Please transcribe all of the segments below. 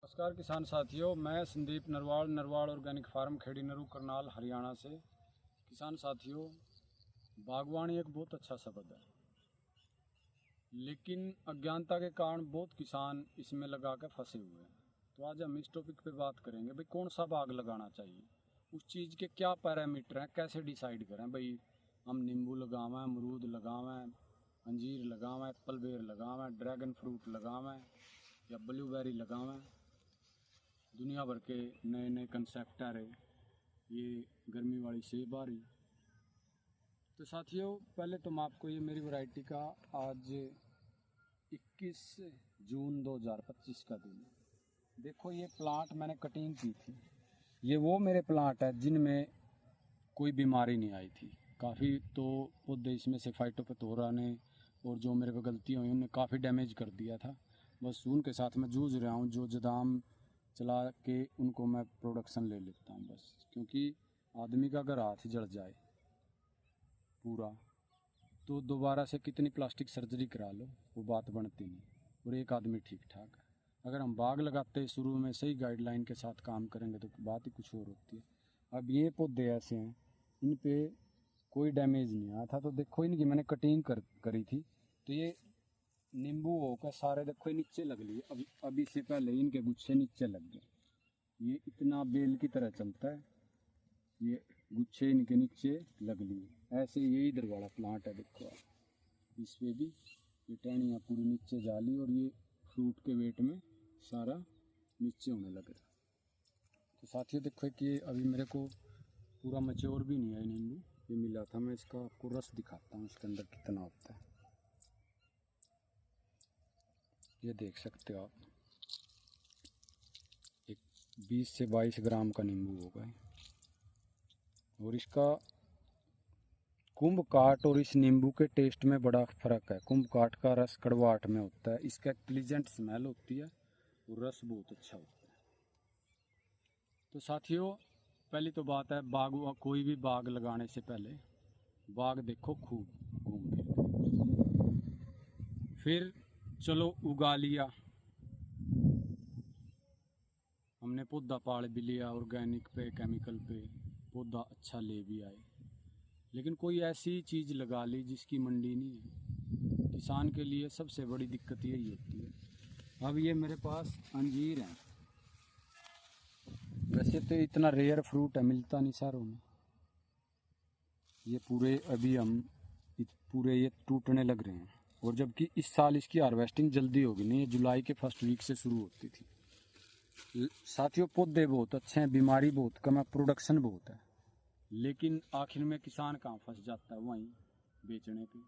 नमस्कार किसान साथियों, मैं संदीप नरवाल ऑर्गेनिक फार्म खेड़ी नरू करनाल हरियाणा से। किसान साथियों, बागवानी एक बहुत अच्छा शब्द है, लेकिन अज्ञानता के कारण बहुत किसान इसमें लगा कर फंसे हुए हैं। तो आज हम इस टॉपिक पे बात करेंगे भाई कौन सा बाग लगाना चाहिए, उस चीज़ के क्या पैरामीटर हैं, कैसे डिसाइड करें भाई हम नींबू लगावें, अमरूद लगावें, अंजीर लगावें, एप्पल बेर लगावें, ड्रैगन फ्रूट लगावें या ब्लूबेरी लगावें। दुनिया भर के नए नए कंसेप्ट आ रहे, ये गर्मी वाली सेब आ रही। तो साथियों, पहले तो मैं आपको ये मेरी वैरायटी का आज 21 जून 2025 का दिन है। देखो, ये प्लांट मैंने कटिंग की थी। ये वो मेरे प्लांट है जिनमें कोई बीमारी नहीं आई थी। काफ़ी तो पौधे इसमें से फाइटोप्थोरा ने और जो मेरे को गलती हुई उन्हें काफ़ी डैमेज कर दिया था। बस उनके साथ मैं जूझ रहा हूँ, जो जदाम चला के उनको मैं प्रोडक्शन ले लेता हूँ बस। क्योंकि आदमी का अगर हाथ जड़ जाए पूरा, तो दोबारा से कितनी प्लास्टिक सर्जरी करा लो वो बात बनती नहीं, और एक आदमी ठीक ठाक है। अगर हम बाग लगाते शुरू में सही गाइडलाइन के साथ काम करेंगे तो बात ही कुछ और होती है। अब ये पौधे ऐसे हैं, इन पे कोई डैमेज नहीं आया था। तो देखो, इनकी मैंने कटिंग करी थी, तो ये नींबू होकर सारे देखो नीचे लग लिए। अभी से पहले इनके गुच्छे नीचे लग गए। ये इतना बेल की तरह चलता है, ये गुच्छे इनके नीचे लग लिए। ऐसे ये इधर वाला प्लांट है, देखो आप, इस पे भी ये टहनियाँ पूरी नीचे जा ली और ये फ्रूट के वेट में सारा नीचे होने लग रहा। तो साथियों देखो कि ये अभी मेरे को पूरा मैच्योर भी नहीं है नींबू, ये मिला था। मैं इसका आपको रस दिखाता हूँ इसके अंदर कितना होता है। ये देख सकते हो आप, एक 20 से 22 ग्राम का नींबू होगा। और इसका कुंभ काट और इस नींबू के टेस्ट में बड़ा फर्क है। कुंभ काट का रस कड़वाहट में होता है, इसका एक प्लीजेंट स्मेल होती है और रस बहुत अच्छा होता है। तो साथियों, पहली तो बात है, कोई भी बाग लगाने से पहले बाग देखो खूब घूम फिर चलो उगा लिया, हमने पौधा पाल भी लिया, ऑर्गेनिक पे केमिकल पे पौधा अच्छा ले भी आए, लेकिन कोई ऐसी चीज़ लगा ली जिसकी मंडी नहीं है। किसान के लिए सबसे बड़ी दिक्कत यही होती है। अब ये मेरे पास अंजीर हैं, वैसे तो इतना रेयर फ्रूट है, मिलता नहीं शहरों में। ये पूरे अभी हम पूरे ये टूटने लग रहे हैं, और जबकि इस साल इसकी हार्वेस्टिंग जल्दी होगी नहीं, ये जुलाई के फर्स्ट वीक से शुरू होती थी। साथियों, पौधे बहुत अच्छे हैं, बीमारी बहुत कम है, प्रोडक्शन बहुत है, लेकिन आखिर में किसान कहाँ फंस जाता है, वहीं बेचने पे।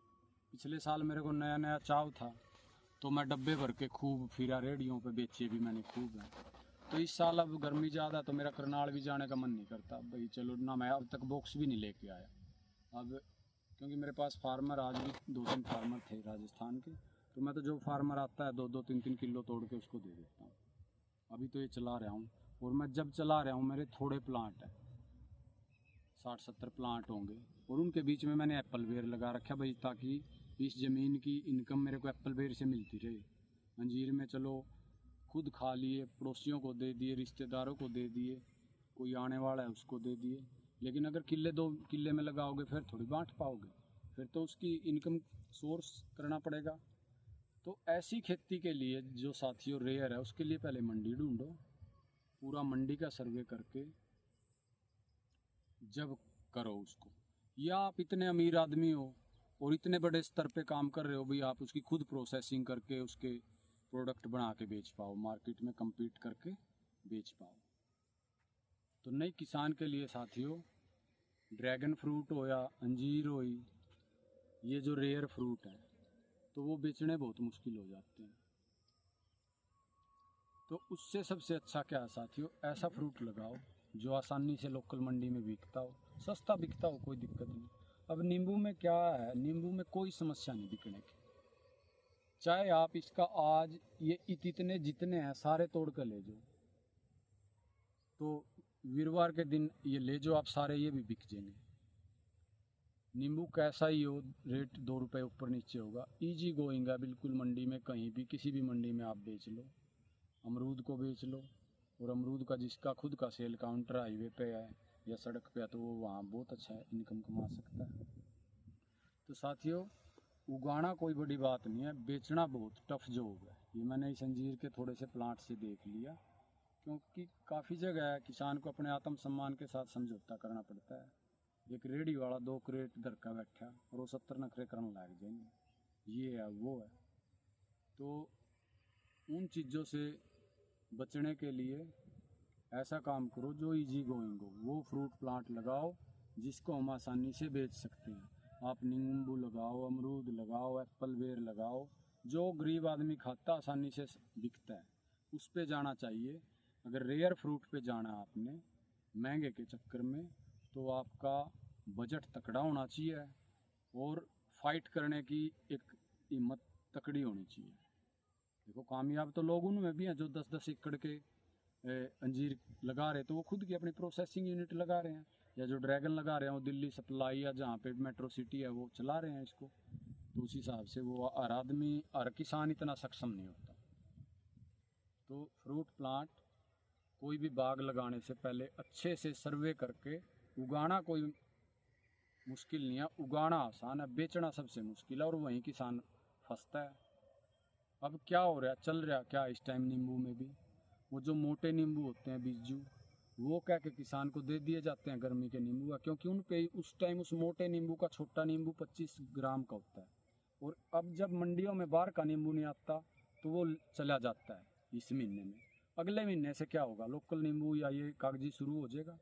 पिछले साल मेरे को नया नया चाव था, तो मैं डब्बे भर के खूब फिरा, रेडियो पे बेचे भी मैंने खूब है। तो इस साल अब गर्मी ज़्यादा, तो मेरा करनाल भी जाने का मन नहीं करता भाई। चलो ना, मैं अब तक बॉक्स भी नहीं लेके आया अब, क्योंकि मेरे पास फार्मर आज भी 2-3 फार्मर थे राजस्थान के, तो मैं तो जो फार्मर आता है 2-2, 3-3 किलो तोड़ के उसको दे देता हूँ। अभी तो ये चला रहा हूँ, और मैं जब चला रहा हूँ मेरे थोड़े प्लांट हैं, 60-70 प्लांट होंगे, और उनके बीच में मैंने एप्पल बेर लगा रखा भाई, ताकि इस ज़मीन की इनकम मेरे को एप्पल बेर से मिलती रहे। अंजीर में चलो खुद खा लिए, पड़ोसियों को दे दिए, रिश्तेदारों को दे दिए, कोई आने वाला है उसको दे दिए। लेकिन अगर किले 2 किले में लगाओगे फिर थोड़ी बांट पाओगे, फिर तो उसकी इनकम सोर्स करना पड़ेगा। तो ऐसी खेती के लिए जो साथियों रेयर है, उसके लिए पहले मंडी ढूंढो, पूरा मंडी का सर्वे करके जब करो उसको। या आप इतने अमीर आदमी हो और इतने बड़े स्तर पे काम कर रहे हो भाई, आप उसकी खुद प्रोसेसिंग करके उसके प्रोडक्ट बना के बेच पाओ, मार्केट में compete करके बेच पाओ। तो नई किसान के लिए साथियों, ड्रैगन फ्रूट हो या अंजीर हो, ये जो रेयर फ्रूट है तो वो बेचने बहुत मुश्किल हो जाते हैं। तो उससे सबसे अच्छा क्या है साथियों, ऐसा फ्रूट लगाओ जो आसानी से लोकल मंडी में बिकता हो, सस्ता बिकता हो, कोई दिक्कत नहीं। अब नींबू में क्या है, नींबू में कोई समस्या नहीं बिकने की। चाहे आप इसका आज ये इतने जितने हैं सारे तोड़ कर ले जाओ, तो वीरवार के दिन ये ले जाओ आप सारे, ये भी बिक जाएंगे। नींबू कैसा ही हो, रेट 2 रुपये ऊपर नीचे होगा, इजी गोइंग है बिल्कुल। मंडी में कहीं भी किसी भी मंडी में आप बेच लो, अमरूद को बेच लो, और अमरूद का जिसका खुद का सेल काउंटर हाईवे पे है या सड़क पे है तो वो वहाँ बहुत अच्छा इनकम कमा सकता है। तो साथियों, उगाना कोई बड़ी बात नहीं है, बेचना बहुत टफ जॉब है। ये मैंने इस अंजीर के थोड़े से प्लांट से देख लिया, क्योंकि काफ़ी जगह है किसान को अपने आत्मसम्मान के साथ समझौता करना पड़ता है। एक रेडी वाला 2 क्रेट धर का बैठा और वो 70 नखरे करने लग जाएंगे, ये है वो है। तो उन चीज़ों से बचने के लिए ऐसा काम करो जो इजी गोइंग हो। वो फ्रूट प्लांट लगाओ जिसको हम आसानी से बेच सकते हैं। आप नींबू लगाओ, अमरूद लगाओ, एप्पल बेर लगाओ, जो गरीब आदमी खाता आसानी से बिकता है, उस पे जाना चाहिए। अगर रेयर फ्रूट पे जाना आपने महंगे के चक्कर में, तो आपका बजट तकड़ा होना चाहिए और फाइट करने की एक हिम्मत तकड़ी होनी चाहिए। देखो, कामयाब तो लोग उनमें भी हैं जो 10-10 एकड़ के अंजीर लगा रहे, तो वो खुद की अपनी प्रोसेसिंग यूनिट लगा रहे हैं, या जो ड्रैगन लगा रहे हैं वो दिल्ली सप्लाई या जहाँ पे मेट्रो सिटी है वो चला रहे हैं इसको। तो उस हिसाब से वो हर आदमी, हर किसान इतना सक्षम नहीं होता। तो फ्रूट प्लांट कोई भी बाग लगाने से पहले अच्छे से सर्वे करके उगाना कोई मुश्किल नहीं है, उगाना आसान है, बेचना सबसे मुश्किल है, और वहीं किसान फंसता है। अब क्या हो रहा है, चल रहा क्या इस टाइम नींबू में भी, वो जो मोटे नींबू होते हैं बीजू, वो कह के किसान को दे दिए जाते हैं गर्मी के नींबू, क्योंकि उन पे उस टाइम उस मोटे नींबू का छोटा नींबू 25 ग्राम का होता है। और अब जब मंडियों में बाहर का नींबू नहीं आता तो वो चला जाता है इस महीने में। अगले महीने से क्या होगा, लोकल नींबू या ये कागजी शुरू हो जाएगा,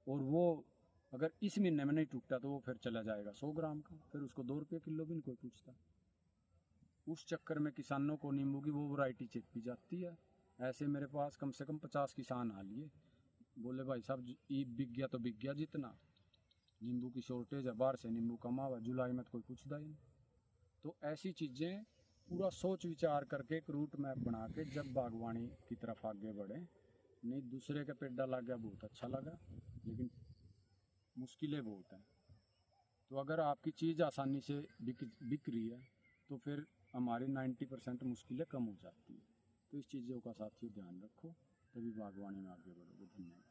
और वो अगर इस महीने में नहीं टूटता तो वो फिर चला जाएगा 100 ग्राम का, फिर उसको 2 रुपये किलो भी नहीं कोई पूछता। उस चक्कर में किसानों को नींबू की वो वैरायटी चेपी जाती है। ऐसे मेरे पास कम से कम 50 किसान आ लिए, बोले भाई साहब बिक गया तो बिक गया, जितना नींबू की शॉर्टेज है, बाहर से नींबू कमा हुआ, जुलाई में तो कोई पूछता ही नहीं। तो ऐसी चीज़ें पूरा सोच विचार करके एक रूट मैप बना के जब बागवानी की तरफ आगे बढ़े। नहीं, दूसरे का पेड़ डाला गया बहुत अच्छा लगा, लेकिन मुश्किलें बहुत हैं। तो अगर आपकी चीज़ आसानी से बिक रही है तो फिर हमारी 90% मुश्किलें कम हो जाती है। तो इस चीज़ों का साथियों ध्यान रखो, तभी बागवानी में आगे बढ़ोगे। धन्यवाद।